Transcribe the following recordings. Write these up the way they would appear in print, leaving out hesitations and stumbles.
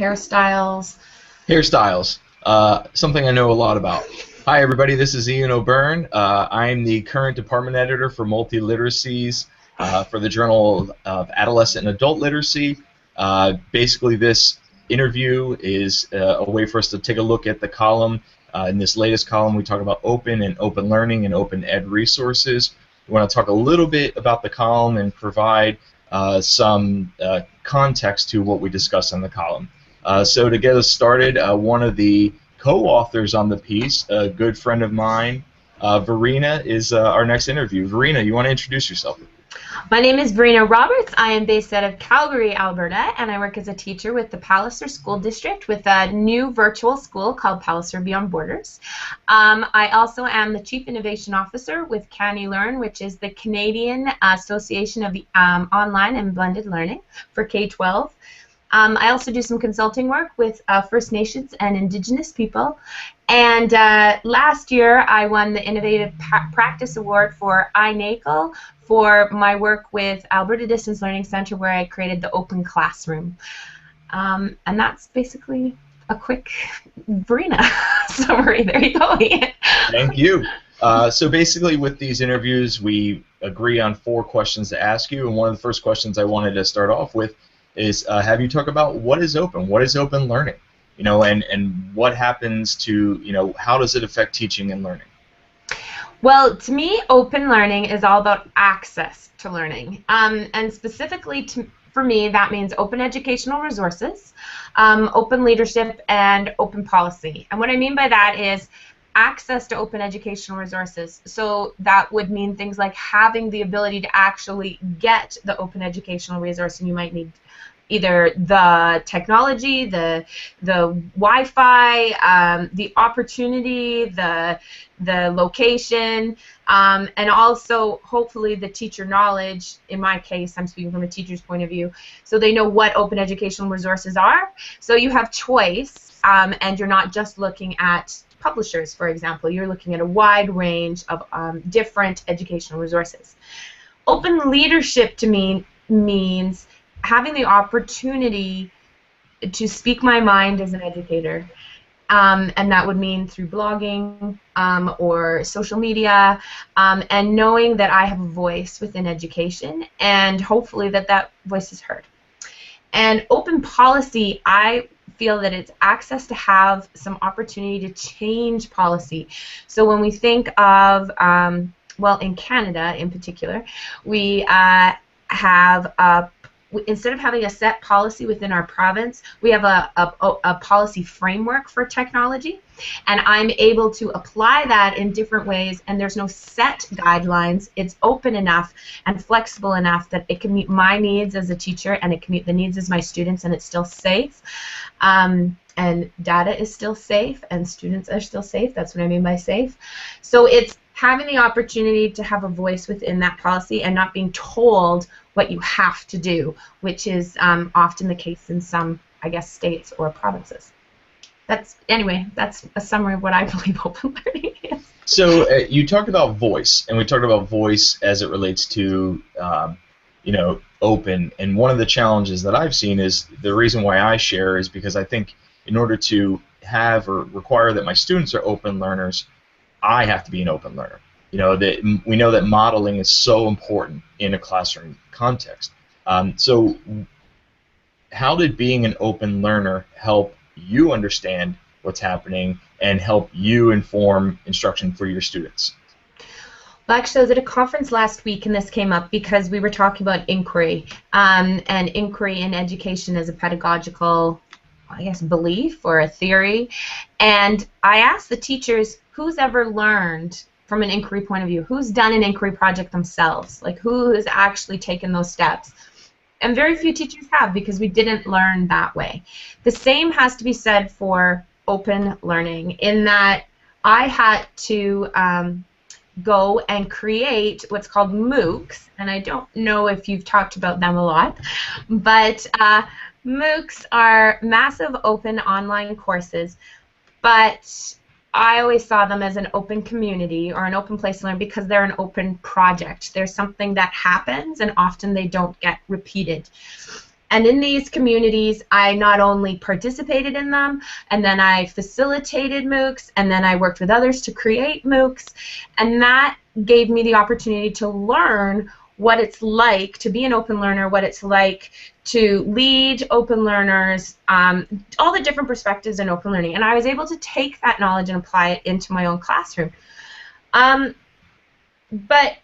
hairstyles. Hairstyles, something I know a lot about. Hi everybody, this is Ian O'Byrne. I'm the current department editor for Multiliteracies for the Journal of Adolescent and Adult Literacy. Basically this interview is a way for us to take a look at the column. In this latest column we talk about open and open learning and open ed resources. We want to talk a little bit about the column and provide some context to what we discuss in the column. So to get us started, one of the co-authors on the piece, a good friend of mine, Verena, is our next interview. Verena, you want to introduce yourself? My name is Verena Roberts. I am based out of Calgary, Alberta, and I work as a teacher with the Palliser School District with a new virtual school called Palliser Beyond Borders. I also am the Chief Innovation Officer with CanElearn, which is the Canadian Association of the Online and Blended Learning for K-12. I also do some consulting work with First Nations and Indigenous people. And last year I won the Innovative Practice Award for iNACL for my work with Alberta Distance Learning Centre, where I created the Open Classroom. And that's basically a quick Verena summary. There you go, Ian. Thank you. So basically with these interviews we agree on 4 questions to ask you, and one of the first questions I wanted to start off with is have you talk about what is open learning, and what happens to, how does it affect teaching and learning? Well, to me, open learning is all about access to learning, and specifically for me, that means open educational resources, open leadership, and open policy. And what I mean by that is access to open educational resources. So that would mean things like having the ability to actually get the open educational resource, and you might need either the technology, the Wi-Fi, the opportunity, the location, and also hopefully the teacher knowledge. In my case, I'm speaking from a teacher's point of view, so they know what open educational resources are. So you have choice, and you're not just looking at publishers, for example. You're looking at a wide range of different educational resources. Open leadership to me means having the opportunity to speak my mind as an educator, and that would mean through blogging or social media, and knowing that I have a voice within education, and hopefully that voice is heard. And open policy, I feel that it's access to have some opportunity to change policy. So when we think of, well, in Canada in particular, we have instead of having a set policy within our province, we have a policy framework for technology, and I'm able to apply that in different ways, and there's no set guidelines. It's open enough and flexible enough that it can meet my needs as a teacher, and it can meet the needs of my students, and it's still safe. And data is still safe, and students are still safe. That's what I mean by safe. So it's having the opportunity to have a voice within that policy and not being told what you have to do, which is often the case in some, I guess, states or provinces. Anyway, that's a summary of what I believe open learning is. So you talked about voice, and we talked about voice as it relates to, open. And one of the challenges that I've seen is the reason why I share is because I think in order to have or require that my students are open learners, I have to be an open learner. We know that modeling is so important in a classroom context. So how did being an open learner help you understand what's happening and help you inform instruction for your students? Well, actually, I was at a conference last week, and this came up because we were talking about inquiry, and inquiry in education as a pedagogical, I guess, belief or a theory. And I asked the teachers, who's ever learned from an inquiry point of view? Who's done an inquiry project themselves? Like, who has actually taken those steps? And very few teachers have, because we didn't learn that way. The same has to be said for open learning, in that I had to go and create what's called MOOCs, and I don't know if you've talked about them a lot, but MOOCs are massive open online courses, but I always saw them as an open community or an open place to learn because they're an open project. There's something that happens, and often they don't get repeated. And in these communities, I not only participated in them, and then I facilitated MOOCs, and then I worked with others to create MOOCs, and that gave me the opportunity to learn what it's like to be an open learner, what it's like to lead open learners, all the different perspectives in open learning. And I was able to take that knowledge and apply it into my own classroom. But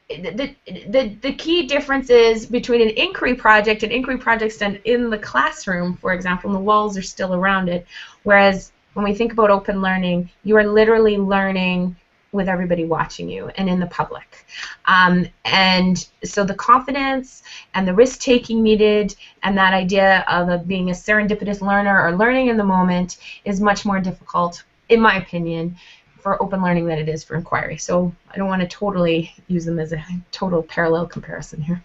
the key difference is between an inquiry project and inquiry projects done in the classroom, for example, and the walls are still around it, whereas when we think about open learning, you are literally learning with everybody watching you and in the public. And so the confidence and the risk-taking needed and that idea of being a serendipitous learner or learning in the moment is much more difficult, in my opinion, for open learning than it is for inquiry. So I don't want to totally use them as a total parallel comparison here.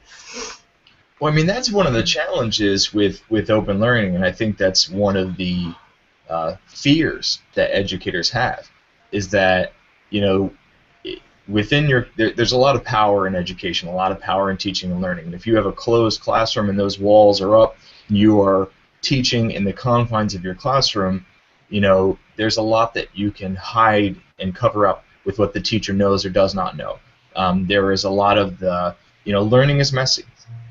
Well, I mean, that's one of the challenges with open learning, and I think that's one of the fears that educators have, is that, you know, within there's a lot of power in education, a lot of power in teaching and learning. And if you have a closed classroom and those walls are up, and you are teaching in the confines of your classroom, you know, there's a lot that you can hide and cover up with what the teacher knows or does not know. There is a lot of learning is messy,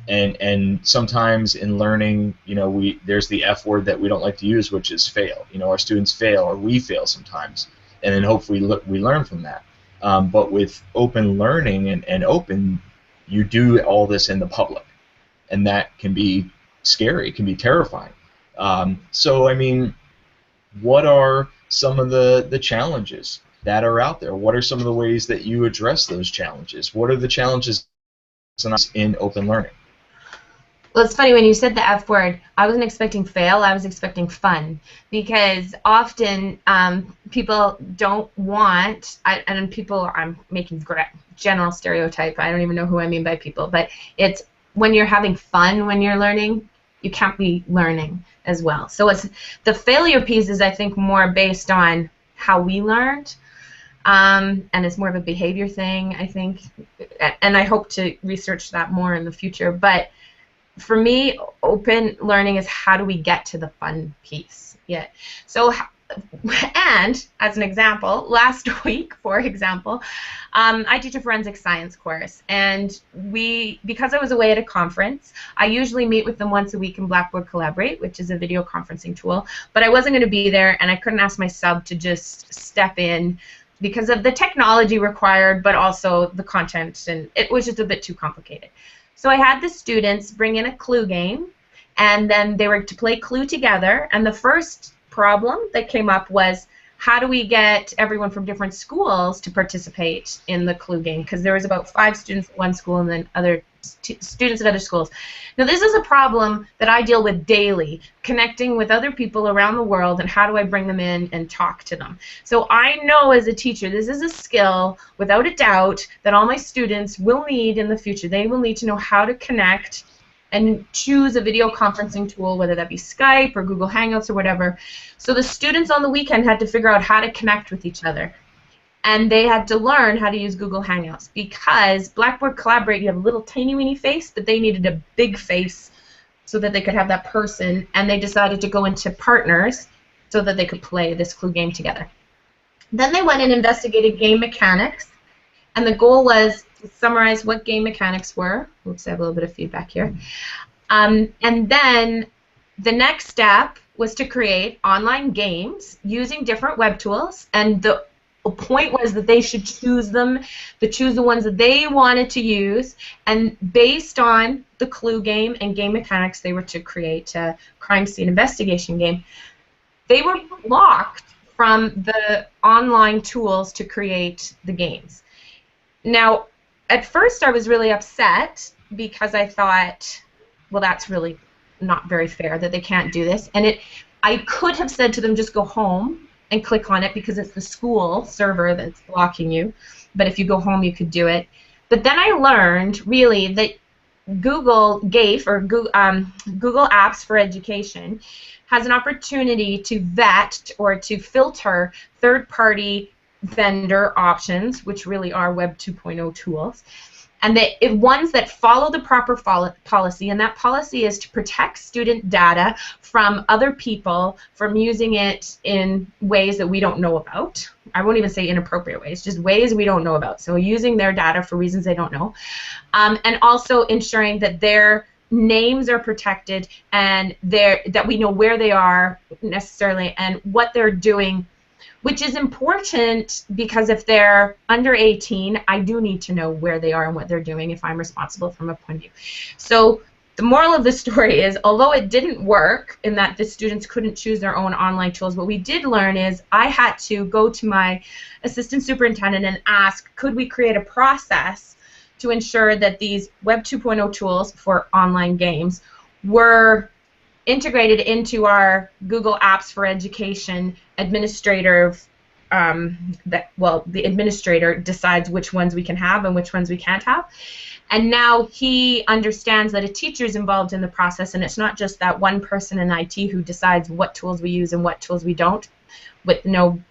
and sometimes in learning, you know, there's the F word that we don't like to use, which is fail. You know, our students fail or we fail sometimes, and then hopefully we learn from that. But with open learning and open, you do all this in the public, and that can be scary, it can be terrifying. So, I mean, what are some of the challenges that are out there? What are some of the ways that you address those challenges? What are the challenges in open learning? Well, it's funny, when you said the F word, I wasn't expecting fail, I was expecting fun, because often people don't want, and people, I'm making general stereotype, I don't even know who I mean by people, but it's when you're having fun when you're learning, you can't be learning as well. So it's the failure piece is, I think, more based on how we learned, and it's more of a behavior thing, I think, and I hope to research that more in the future. But for me, open learning is how do we get to the fun piece. Yeah. So, and as an example, last week, for example, I teach a forensic science course, and because I was away at a conference, I usually meet with them once a week in Blackboard Collaborate, which is a video conferencing tool, but I wasn't going to be there, and I couldn't ask my sub to just step in because of the technology required, but also the content, and it was just a bit too complicated. So I had the students bring in a clue game, and then they were to play Clue together, and the first problem that came up was, how do we get everyone from different schools to participate in the Clue game? Because there was about 5 students at one school and then other students at other schools. Now, this is a problem that I deal with daily, connecting with other people around the world, and how do I bring them in and talk to them? So I know as a teacher, this is a skill, without a doubt, that all my students will need in the future. They will need to know how to connect and choose a video conferencing tool, whether that be Skype or Google Hangouts or whatever. So the students on the weekend had to figure out how to connect with each other. And they had to learn how to use Google Hangouts, because Blackboard Collaborate, you have a little tiny weeny face, but they needed a big face so that they could have that person, and they decided to go into partners so that they could play this Clue game together. Then they went and investigated game mechanics, and the goal was to summarize what game mechanics were. Oops, I have a little bit of feedback here. And then the next step was to create online games using different web tools, and the point was that they should choose them, choose the ones that they wanted to use, and based on the Clue game and game mechanics, they were to create a crime scene investigation game. They were blocked from the online tools to create the games. Now, at first I was really upset, because I thought, well, that's really not very fair that they can't do this, and I could have said to them, just go home and click on it, because it's the school server that's blocking you. But if you go home, you could do it. But then I learned, really, that Google GAFE, or Google Apps for Education, has an opportunity to vet or to filter third-party vendor options, which really are Web 2.0 tools. and ones that follow the proper policy, and that policy is to protect student data from other people from using it in ways that we don't know about. I won't even say inappropriate ways, just ways we don't know about. So using their data for reasons they don't know, and also ensuring that their names are protected and that we know where they are necessarily and what they're doing, which is important because if they're under 18, I do need to know where they are and what they're doing if I'm responsible from a point of view. So the moral of the story is, although it didn't work in that the students couldn't choose their own online tools, what we did learn is I had to go to my assistant superintendent and ask, could we create a process to ensure that these Web 2.0 tools for online games were integrated into our Google Apps for Education administrator. The administrator decides which ones we can have and which ones we can't have. And now he understands that a teacher is involved in the process, and it's not just that one person in IT who decides what tools we use and what tools we don't, with no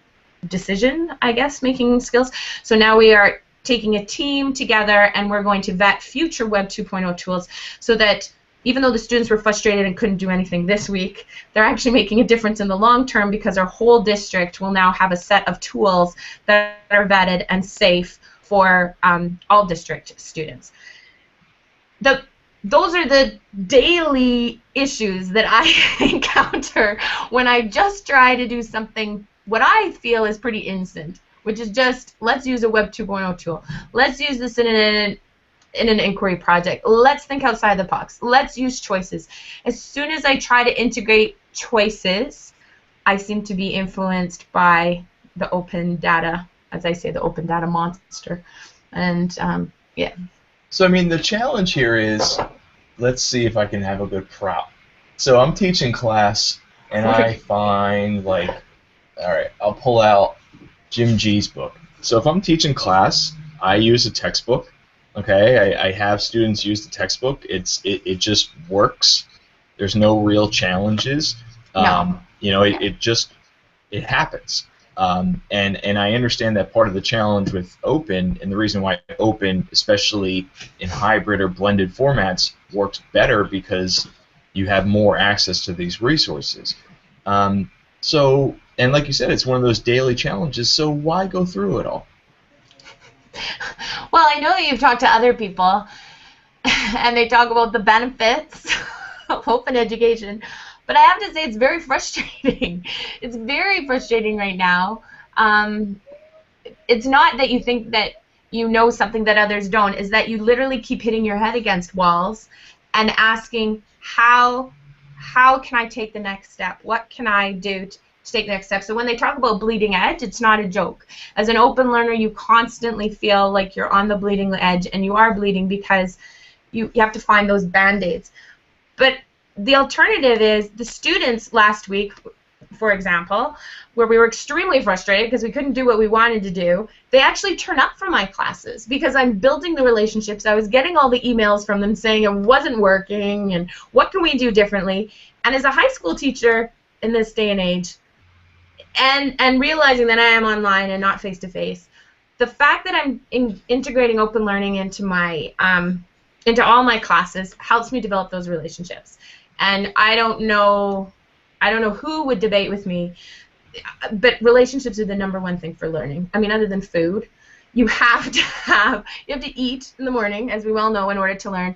decision, I guess, making skills. So now we are taking a team together, and we're going to vet future Web 2.0 tools so that even though the students were frustrated and couldn't do anything this week, they're actually making a difference in the long term because our whole district will now have a set of tools that are vetted and safe for all district students. Those are the daily issues that I encounter when I just try to do something what I feel is pretty instant, which is just, let's use a Web 2.0 tool. Let's use this in an inquiry project. Let's think outside the box. Let's use choices. As soon as I try to integrate choices, I seem to be influenced by the open data, as I say, the open data monster. And yeah. So I mean, the challenge here is, let's see if I can have a good prop. So I'm teaching class, and I find, like, all right, I'll pull out Jim G's book. So if I'm teaching class, I use a textbook. Okay, I have students use the textbook. It just works. There's no real challenges. No. You know, it happens. And I understand that part of the challenge with open, and the reason why open, especially in hybrid or blended formats, works better because you have more access to these resources. So, and like you said, it's one of those daily challenges. So why go through it all? Well, I know that you've talked to other people, and they talk about the benefits of open education, but I have to say it's very frustrating. It's very frustrating right now. It's not that you think that you know something that others don't, is that you literally keep hitting your head against walls and asking, how can I take the next step? What can I do to take the next step? So when they talk about bleeding edge, it's not a joke. As an open learner, you constantly feel like you're on the bleeding edge, and you are bleeding because you have to find those band-aids. But the alternative is the students last week, for example, where we were extremely frustrated because we couldn't do what we wanted to do, they actually turn up for my classes because I'm building the relationships. I was getting all the emails from them saying it wasn't working and what can we do differently. And as a high school teacher in this day and age, and realizing that I am online and not face-to-face, the fact that I'm integrating open learning into my into all my classes helps me develop those relationships. And I don't know who would debate with me, but relationships are the #1 thing for learning. I mean, other than food, you have to eat in the morning, as we well know, in order to learn.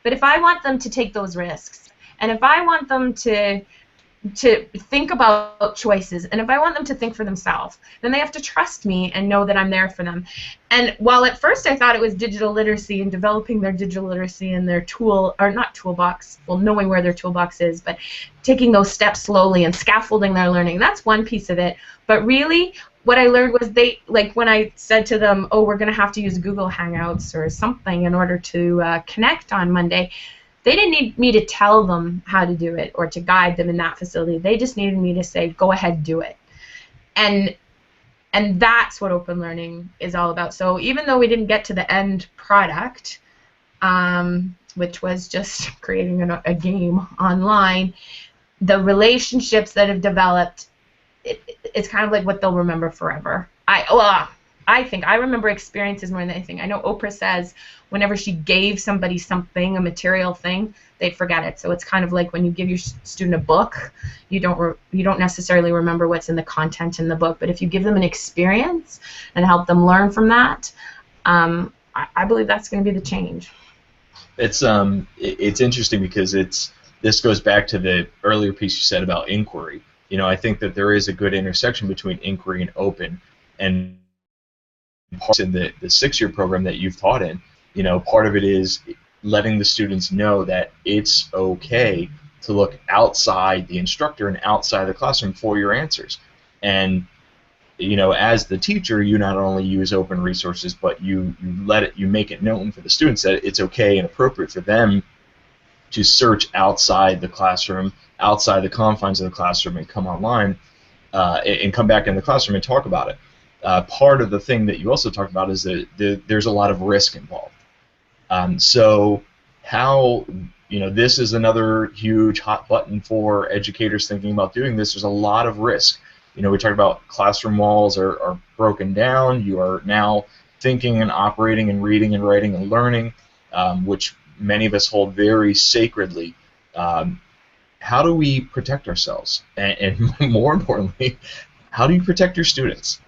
But if I want them to take those risks, and if I want them to think about choices, and if I want them to think for themselves, then they have to trust me and know that I'm there for them. And while at first I thought it was digital literacy and developing their digital literacy and their knowing where their toolbox is, but taking those steps slowly and scaffolding their learning, that's one piece of it. But really, what I learned was when I said to them, oh, we're going to have to use Google Hangouts or something in order to connect on Monday, they didn't need me to tell them how to do it or to guide them in that facility. They just needed me to say, go ahead, do it. And that's what open learning is all about. So even though we didn't get to the end product, which was just creating a game online, the relationships that have developed, it's kind of like what they'll remember forever. I I remember experiences more than anything. I know Oprah says whenever she gave somebody something, a material thing, they forget it. So it's kind of like when you give your student a book, you don't necessarily remember what's in the content in the book, but if you give them an experience and help them learn from that, I believe that's going to be the change. It's interesting because this goes back to the earlier piece you said about inquiry. I think that there is a good intersection between inquiry and open, and parts in the 6-year program that you've taught in, part of it is letting the students know that it's okay to look outside the instructor and outside the classroom for your answers. And as the teacher, you not only use open resources, but you make it known for the students that it's okay and appropriate for them to search outside the classroom, outside the confines of the classroom, and come online and come back in the classroom and talk about it. Part of the thing that you also talked about is that there's a lot of risk involved. So how, this is another huge hot button for educators thinking about doing this. There's a lot of risk. We talked about classroom walls are broken down. You are now thinking and operating and reading and writing and learning, which many of us hold very sacredly. How do we protect ourselves? And more importantly, how do you protect your students?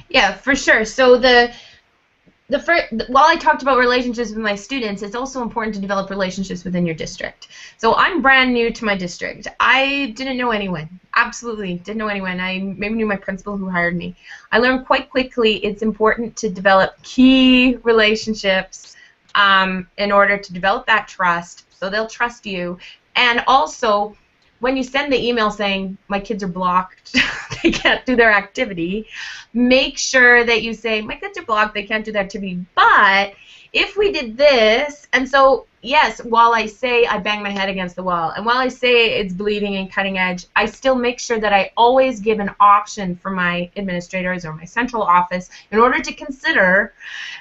Yeah, for sure. So while I talked about relationships with my students, it's also important to develop relationships within your district. So I'm brand new to my district. I didn't know anyone. Absolutely didn't know anyone. I maybe knew my principal who hired me. I learned quite quickly it's important to develop key relationships in order to develop that trust, so they'll trust you. And also, when you send the email saying my kids are blocked, they can't do their activity, make sure that you say my kids are blocked, they can't do their activity, but if we did this, and so yes, while I say I bang my head against the wall, and while I say it's bleeding and cutting edge, I still make sure that I always give an option for my administrators or my central office in order to consider,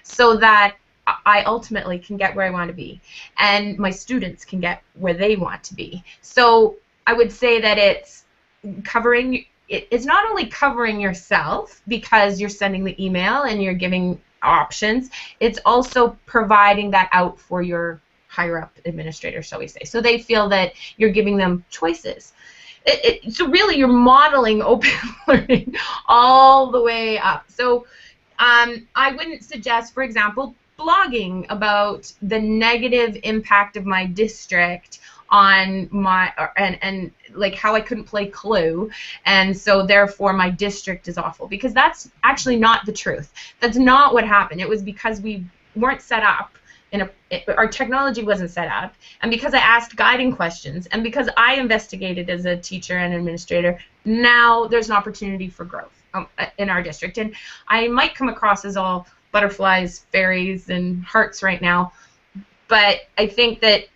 so that I ultimately can get where I want to be, and my students can get where they want to be. So I would say that it's not only covering yourself because you're sending the email and you're giving options, it's also providing that out for your higher up administrator, shall we say. So they feel that you're giving them choices. So really you're modeling open learning all the way up. So I wouldn't suggest, for example, blogging about the negative impact of my district on my and like how I couldn't play Clue, and so therefore my district is awful, because that's actually not the truth. That's not what happened. It was because we weren't set up our technology wasn't set up, and because I asked guiding questions, and because I investigated as a teacher and administrator, now there's an opportunity for growth in our district. And I might come across as all butterflies, fairies, and hearts right now, but I think that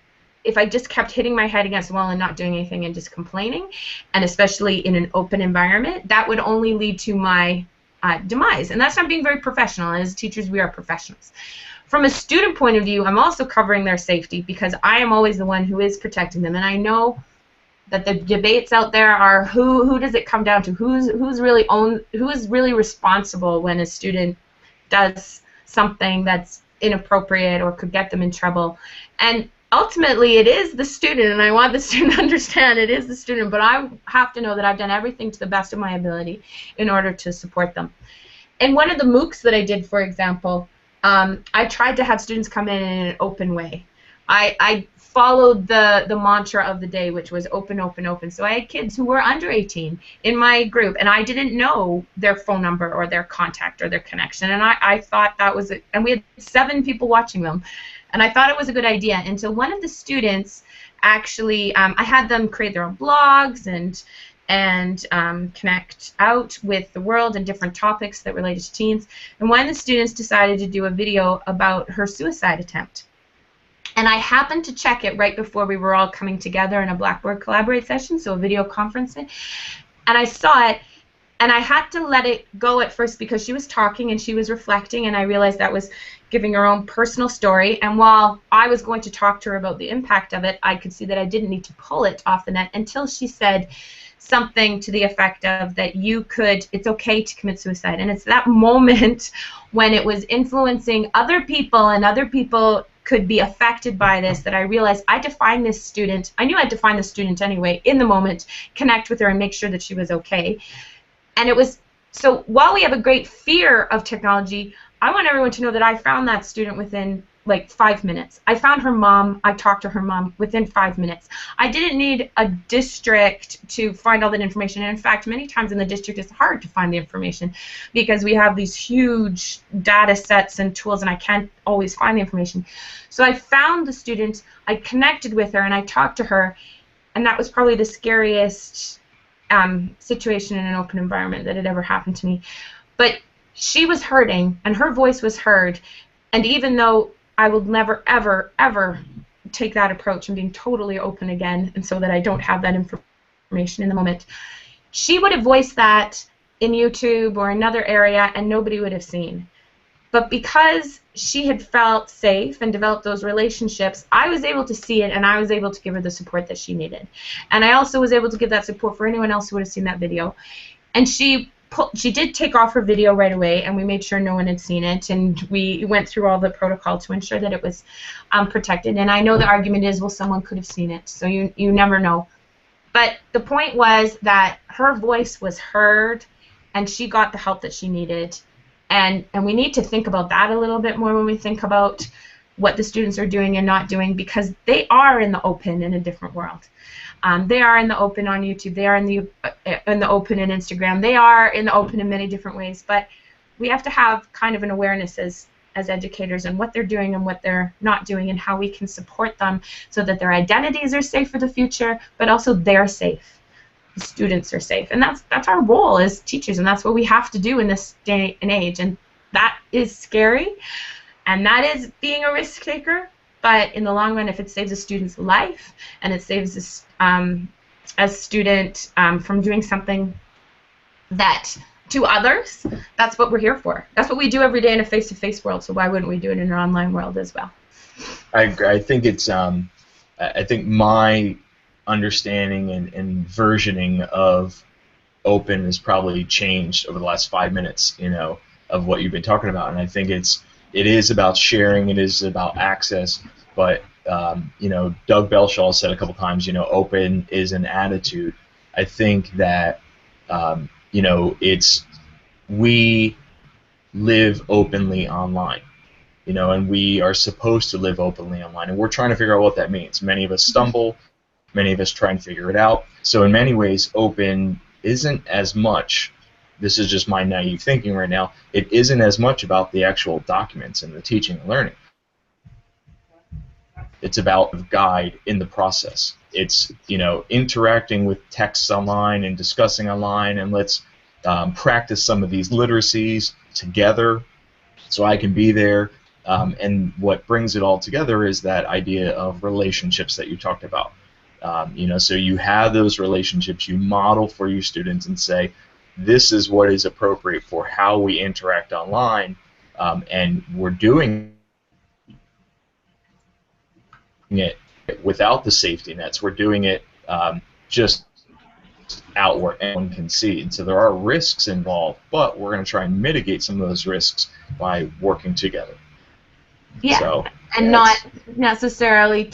if I just kept hitting my head against the wall and not doing anything and just complaining, and especially in an open environment, that would only lead to my demise. And that's not being very professional. As teachers, we are professionals. From a student point of view, I'm also covering their safety, because I am always the one who is protecting them. And I know that the debates out there are who does it come down to? Who is really responsible when a student does something that's inappropriate or could get them in trouble? And ultimately, it is the student, and I want the student to understand it is the student, but I have to know that I've done everything to the best of my ability in order to support them. And one of the MOOCs that I did, for example, I tried to have students come in an open way. I followed the mantra of the day, which was open, open, open. So I had kids who were under 18 in my group, and I didn't know their phone number or their contact or their connection, and I thought that was it. And we had 7 people watching them. And I thought it was a good idea until one of the students actually, I had them create their own blogs and connect out with the world and different topics that related to teens. And one of the students decided to do a video about her suicide attempt. And I happened to check it right before we were all coming together in a Blackboard Collaborate session, so a video conferencing. And I saw it, and I had to let it go at first because she was talking and she was reflecting, and I realized that was giving her own personal story. And while I was going to talk to her about the impact of it, I could see that I didn't need to pull it off the net until she said, something to the effect of that it's okay to commit suicide. And it's that moment when it was influencing other people and other people could be affected by this that I realized I defined this student. I knew I'd define the student anyway in the moment, connect with her and make sure that she was okay. And it was, so while we have a great fear of technology, I want everyone to know that I found that student within like 5 minutes. I found her mom. I talked to her mom within 5 minutes. I didn't need a district to find all that information. And in fact, many times in the district it's hard to find the information because we have these huge data sets and tools and I can't always find the information. So I found the student, I connected with her, and I talked to her, and that was probably the scariest situation in an open environment that had ever happened to me. But she was hurting, and her voice was heard, and even though I will never, ever, ever take that approach and being totally open again, and so that I don't have that information in the moment, she would have voiced that in YouTube or another area, and nobody would have seen. But because she had felt safe and developed those relationships, I was able to see it, and I was able to give her the support that she needed. And I also was able to give that support for anyone else who would have seen that video. And she did take off her video right away, and we made sure no one had seen it, and we went through all the protocol to ensure that it was protected. And I know the argument is, well, someone could have seen it, so you never know. But the point was that her voice was heard, and she got the help that she needed. And we need to think about that a little bit more when we think about what the students are doing and not doing, because they are in the open in a different world. They are in the open on YouTube. They are in the open in Instagram. They are in the open in many different ways. But we have to have kind of an awareness as educators on what they're doing and what they're not doing, and how we can support them so that their identities are safe for the future, but also they're safe. The students are safe, and that's our role as teachers, and that's what we have to do in this day and age. And that is scary, and that is being a risk taker. But in the long run, if it saves a student's life and it saves this a student from doing something that to others, that's what we're here for. That's what we do every day in a face-to-face world. So why wouldn't we do it in an online world as well? I think it's I think my understanding and versioning of open has probably changed over the last 5 minutes, of what you've been talking about. And I think it is about sharing, it is about access, but Doug Belshaw said a couple times, open is an attitude. I think that we live openly online, and we are supposed to live openly online, and we're trying to figure out what that means. Many of us stumble. Many of us try and figure it out. So in many ways, open isn't as much, this is just my naive thinking right now, it isn't as much about the actual documents and the teaching and learning. It's about a guide in the process. It's, interacting with texts online and discussing online, and let's practice some of these literacies together so I can be there. And what brings it all together is that idea of relationships that you talked about. So you have those relationships, you model for your students and say, this is what is appropriate for how we interact online, and we're doing it without the safety nets. We're doing it just out where anyone can see. And so there are risks involved, but we're going to try and mitigate some of those risks by working together. Yeah, so, and not necessarily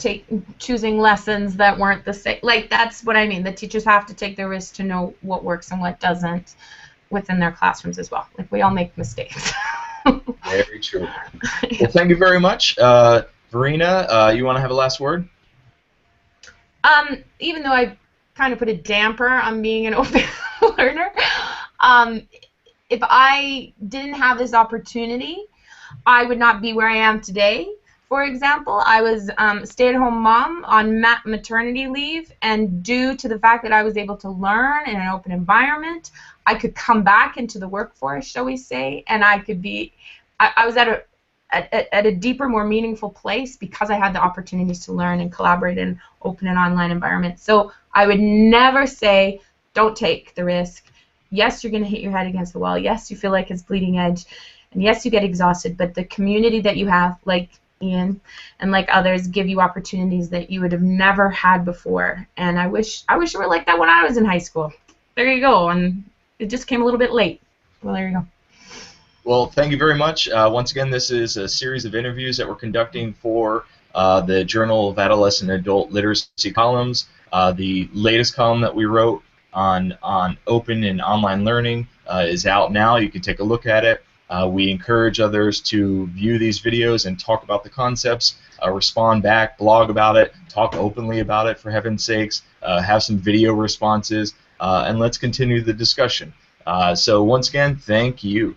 choosing lessons that weren't the same. Like, that's what I mean. The teachers have to take the risk to know what works and what doesn't within their classrooms as well. Like, we all make mistakes. Very true. Well, thank you very much. Verena, you want to have a last word? Even though I kind of put a damper on being an open learner, if I didn't have this opportunity, I would not be where I am today. For example, I was a stay-at-home mom on maternity leave, and due to the fact that I was able to learn in an open environment, I could come back into the workforce, shall we say, and I could be, I was at a deeper, more meaningful place because I had the opportunities to learn and collaborate in open and online environments. So I would never say, don't take the risk. Yes, you're going to hit your head against the wall. Yes, you feel like it's bleeding edge. And yes, you get exhausted, but the community that you have, like Ian and like others, give you opportunities that you would have never had before. And I wish it were like that when I was in high school. there you go. And it just came a little bit late. Well, there you go. Well, thank you very much. Once again, this is a series of interviews that we're conducting for the Journal of Adolescent and Adult Literacy Columns. The latest column that we wrote on open and online learning is out now. You can take a look at it. We encourage others to view these videos and talk about the concepts, respond back, blog about it, talk openly about it, for heaven's sakes, have some video responses, and let's continue the discussion. So once again, thank you.